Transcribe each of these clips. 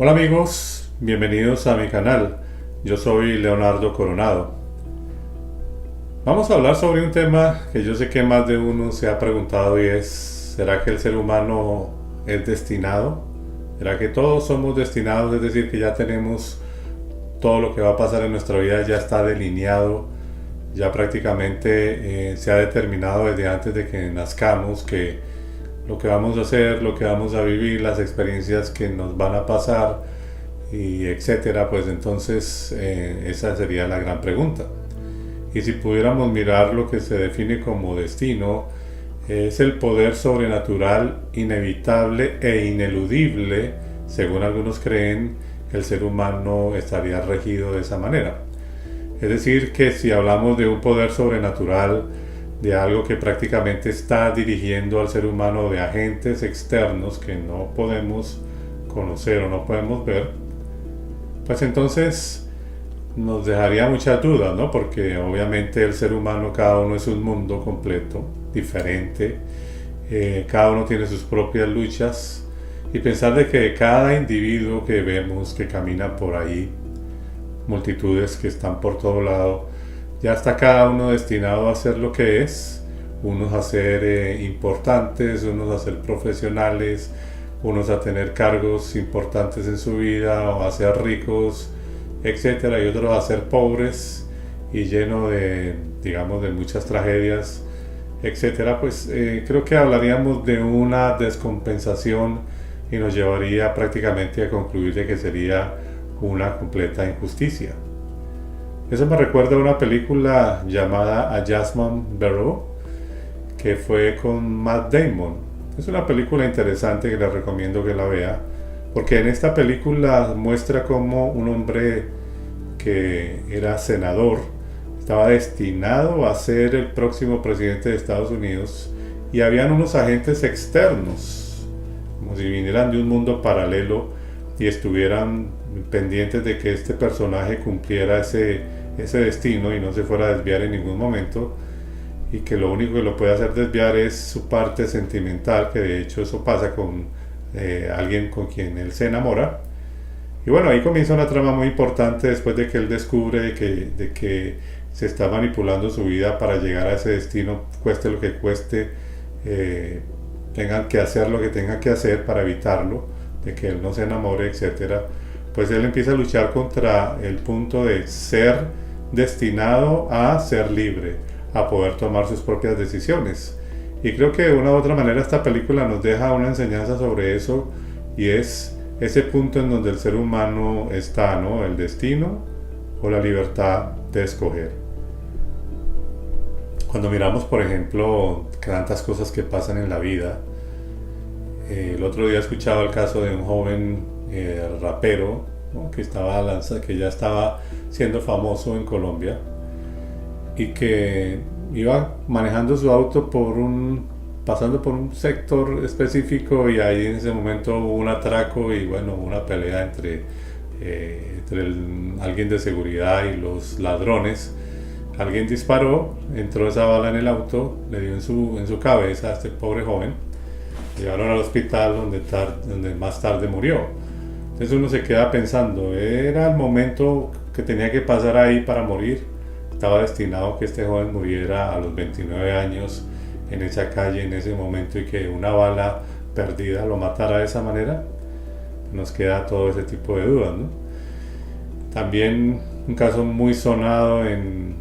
Hola amigos, bienvenidos a mi canal. Yo soy Leonardo Coronado. Vamos a hablar sobre un tema que yo sé que más de uno se ha preguntado y es: ¿será que el ser humano es destinado? ¿Será que todos somos destinados? Es decir, que ya tenemos todo lo que va a pasar en nuestra vida, ya está delineado, ya prácticamente se ha determinado desde antes de que nazcamos que lo que vamos a hacer, lo que vamos a vivir, las experiencias que nos van a pasar y etcétera. Pues entonces esa sería la gran pregunta. Y si pudiéramos mirar lo que se define como destino, es el poder sobrenatural, inevitable e ineludible. Según algunos creen que el ser humano estaría regido de esa manera. Es decir, que si hablamos de un poder sobrenatural, de algo que prácticamente está dirigiendo al ser humano, de agentes externos que no podemos conocer o no podemos ver, pues entonces nos dejaría muchas dudas, ¿no? Porque obviamente el ser humano, cada uno es un mundo completo, diferente, cada uno tiene sus propias luchas, y pensar de que cada individuo que vemos que camina por ahí, multitudes que están por todo lado, ya está cada uno destinado a ser lo que es, unos a ser importantes, unos a ser profesionales, unos a tener cargos importantes en su vida o a ser ricos, etcétera, y otros a ser pobres y lleno de, digamos, de muchas tragedias, etcétera. Pues creo que hablaríamos de una descompensación y nos llevaría prácticamente a concluir de que sería una completa injusticia. Eso me recuerda a una película llamada A Jasmine Barrow, que fue con Matt Damon. Es una película interesante que les recomiendo que la vea, porque en esta película muestra cómo un hombre que era senador estaba destinado a ser el próximo presidente de Estados Unidos, y habían unos agentes externos, como si vinieran de un mundo paralelo y estuvieran pendientes de que este personaje cumpliera ese destino y no se fuera a desviar en ningún momento, y que lo único que lo puede hacer desviar es su parte sentimental, que de hecho eso pasa con alguien con quien él se enamora. Y bueno, ahí comienza una trama muy importante después de que él descubre de que se está manipulando su vida para llegar a ese destino, cueste lo que cueste, tengan que hacer lo que tengan que hacer para evitarlo, de que él no se enamore, etcétera. Pues él empieza a luchar contra el punto de ser destinado a ser libre, a poder tomar sus propias decisiones. Y creo que de una u otra manera esta película nos deja una enseñanza sobre eso, y es ese punto en donde el ser humano está, ¿no? El destino o la libertad de escoger. Cuando miramos, por ejemplo, tantas cosas que pasan en la vida, el otro día escuchaba el caso de un joven rapero, ¿no? que ya estaba siendo famoso en Colombia, y que iba manejando su auto pasando por un sector específico, y ahí en ese momento hubo un atraco y bueno, una pelea entre alguien de seguridad y los ladrones. Alguien disparó, entró esa bala en el auto, le dio en su cabeza a este pobre joven. Llevaron al hospital donde más tarde murió. Entonces uno se queda pensando, ¿era el momento que tenía que pasar ahí para morir? ¿Estaba destinado que este joven muriera a los 29 años en esa calle, en ese momento, y que una bala perdida lo matara de esa manera? Nos queda todo ese tipo de dudas, ¿no? También un caso muy sonado en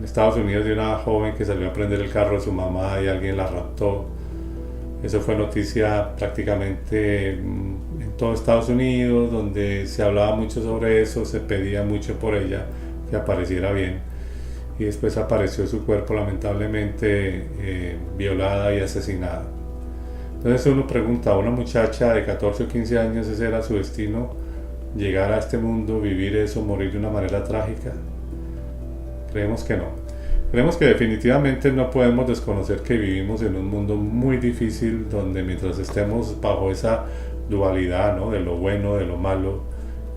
Estados Unidos, de una joven que salió a prender el carro de su mamá y alguien la raptó. Eso fue noticia prácticamente en todo Estados Unidos, donde se hablaba mucho sobre eso, se pedía mucho por ella que apareciera bien, y después apareció su cuerpo lamentablemente violada y asesinada. Entonces uno pregunta, ¿a una muchacha de 14 o 15 años ese era su destino? ¿Llegar a este mundo, vivir eso, morir de una manera trágica? Creemos que no. Creemos que definitivamente no podemos desconocer que vivimos en un mundo muy difícil, donde mientras estemos bajo esa dualidad, ¿no? De lo bueno, de lo malo,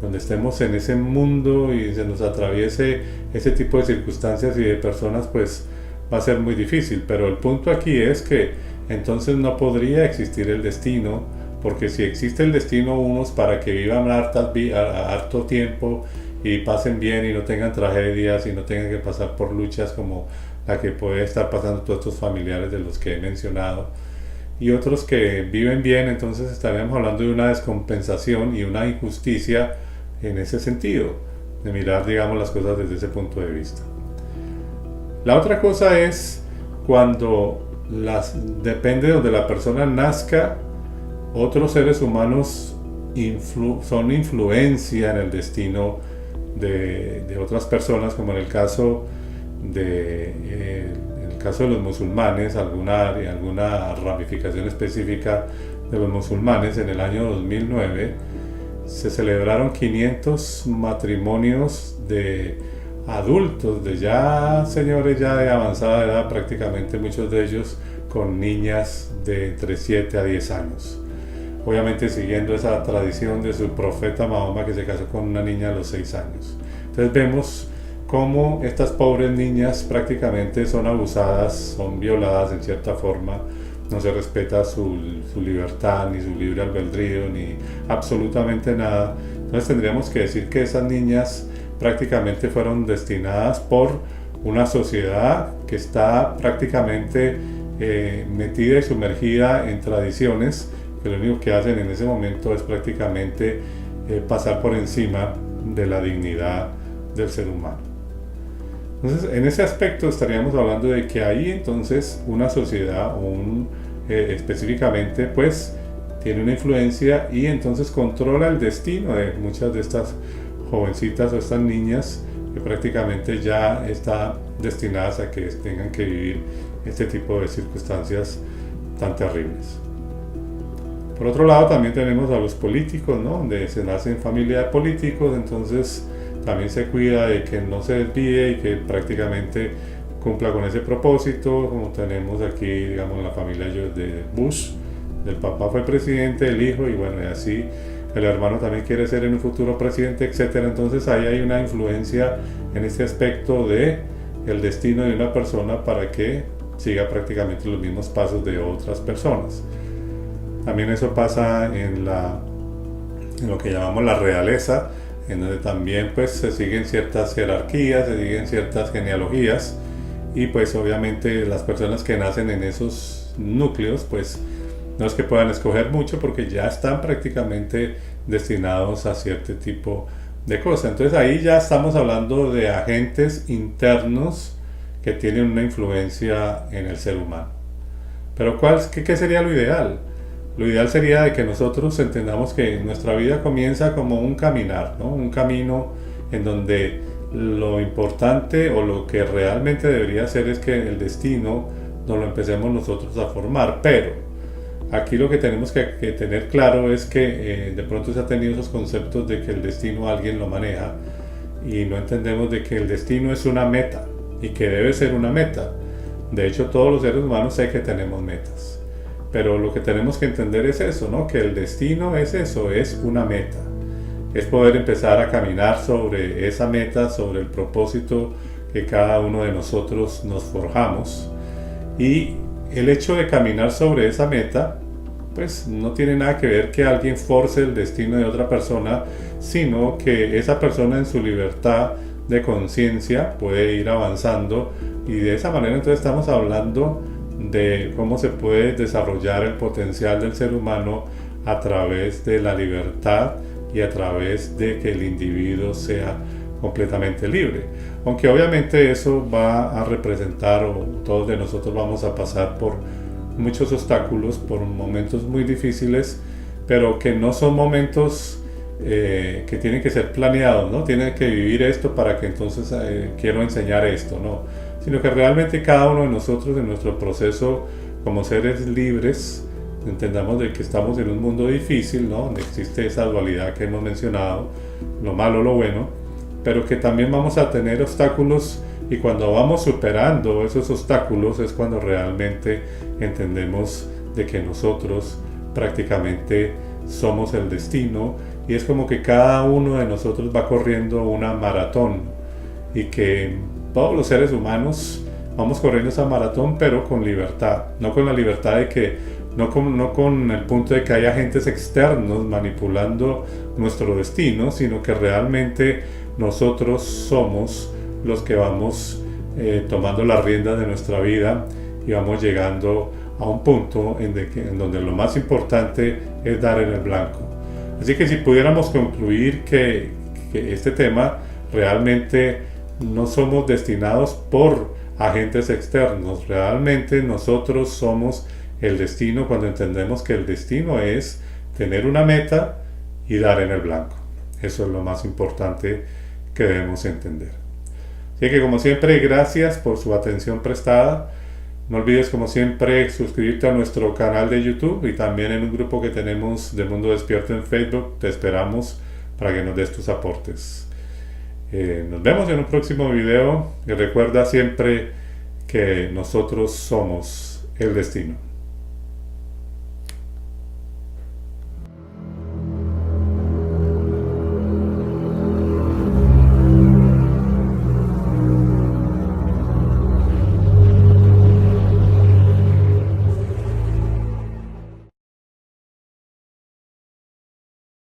donde estemos en ese mundo y se nos atraviese ese tipo de circunstancias y de personas, pues va a ser muy difícil. Pero el punto aquí es que entonces no podría existir el destino, porque si existe el destino unos para que vivan harto tiempo y pasen bien y no tengan tragedias y no tengan que pasar por luchas como la que puede estar pasando todos estos familiares de los que he mencionado, y otros que viven bien, entonces estaríamos hablando de una descompensación y una injusticia en ese sentido, de mirar, digamos, las cosas desde ese punto de vista. La otra cosa es cuando depende de donde la persona nazca, otros seres humanos son influencia en el destino de otras personas, como en el caso de los musulmanes, alguna ramificación específica de los musulmanes. En el año 2009 se celebraron 500 matrimonios de adultos, de ya señores ya de avanzada edad, prácticamente muchos de ellos con niñas de entre 7 a 10 años. Obviamente siguiendo esa tradición de su profeta Mahoma, que se casó con una niña a los 6 años. Entonces vemos cómo estas pobres niñas prácticamente son abusadas, son violadas en cierta forma, no se respeta su libertad, ni su libre albedrío, ni absolutamente nada. Entonces tendríamos que decir que esas niñas prácticamente fueron destinadas por una sociedad que está prácticamente metida y sumergida en tradiciones que lo único que hacen en ese momento es prácticamente pasar por encima de la dignidad del ser humano. Entonces, en ese aspecto estaríamos hablando de que hay entonces una sociedad específicamente pues tiene una influencia y entonces controla el destino de muchas de estas jovencitas o estas niñas que prácticamente ya están destinadas a que tengan que vivir este tipo de circunstancias tan terribles. Por otro lado, también tenemos a los políticos, ¿no? Donde se nace en familia de políticos, entonces también se cuida de que no se desvíe y que prácticamente cumpla con ese propósito, como tenemos aquí, digamos, la familia de Bush, del papá fue presidente, el hijo, y bueno, y así el hermano también quiere ser en un futuro presidente, etcétera. Entonces ahí hay una influencia en este aspecto de el destino de una persona para que siga prácticamente los mismos pasos de otras personas. También eso pasa en lo que llamamos la realeza, en donde también pues se siguen ciertas jerarquías, se siguen ciertas genealogías, y pues obviamente las personas que nacen en esos núcleos pues no es que puedan escoger mucho porque ya están prácticamente destinados a cierto tipo de cosas. Entonces ahí ya estamos hablando de agentes internos que tienen una influencia en el ser humano. Pero ¿qué sería lo ideal? Lo ideal sería de que nosotros entendamos que nuestra vida comienza como un caminar, ¿no? Un camino en donde lo importante o lo que realmente debería ser es que el destino nos lo empecemos nosotros a formar. Pero aquí lo que tenemos que tener claro es que de pronto se han tenido esos conceptos de que el destino alguien lo maneja y no entendemos de que el destino es una meta y que debe ser una meta. De hecho, todos los seres humanos sé que tenemos metas. Pero lo que tenemos que entender es eso, ¿no? Que el destino es eso, es una meta. Es poder empezar a caminar sobre esa meta, sobre el propósito que cada uno de nosotros nos forjamos. Y el hecho de caminar sobre esa meta, pues no tiene nada que ver que alguien force el destino de otra persona, sino que esa persona en su libertad de conciencia puede ir avanzando, y de esa manera entonces estamos hablando de cómo se puede desarrollar el potencial del ser humano a través de la libertad y a través de que el individuo sea completamente libre. Aunque obviamente eso va a representar, o todos de nosotros vamos a pasar por muchos obstáculos, por momentos muy difíciles, pero que no son momentos que tienen que ser planeados, ¿no? Tienen que vivir esto para que entonces quiero enseñar esto, ¿no? Sino que realmente cada uno de nosotros en nuestro proceso como seres libres entendamos de que estamos en un mundo difícil, ¿no? Donde existe esa dualidad que hemos mencionado, lo malo, lo bueno, pero que también vamos a tener obstáculos, y cuando vamos superando esos obstáculos es cuando realmente entendemos de que nosotros prácticamente somos el destino, y es como que cada uno de nosotros va corriendo una maratón, y que todos los seres humanos vamos corriendo esa maratón, pero con libertad, no con la libertad de que no con el punto de que haya agentes externos manipulando nuestro destino, sino que realmente nosotros somos los que vamos tomando las riendas de nuestra vida y vamos llegando a un punto en donde lo más importante es dar en el blanco. Así que si pudiéramos concluir que este tema realmente no somos destinados por agentes externos, realmente nosotros somos el destino cuando entendemos que el destino es tener una meta y dar en el blanco. Eso es lo más importante que debemos entender. Así que como siempre, gracias por su atención prestada. No olvides como siempre suscribirte a nuestro canal de YouTube y también en un grupo que tenemos de Mundo Despierto en Facebook. Te esperamos para que nos des tus aportes. Nos vemos en un próximo video y recuerda siempre que nosotros somos el destino.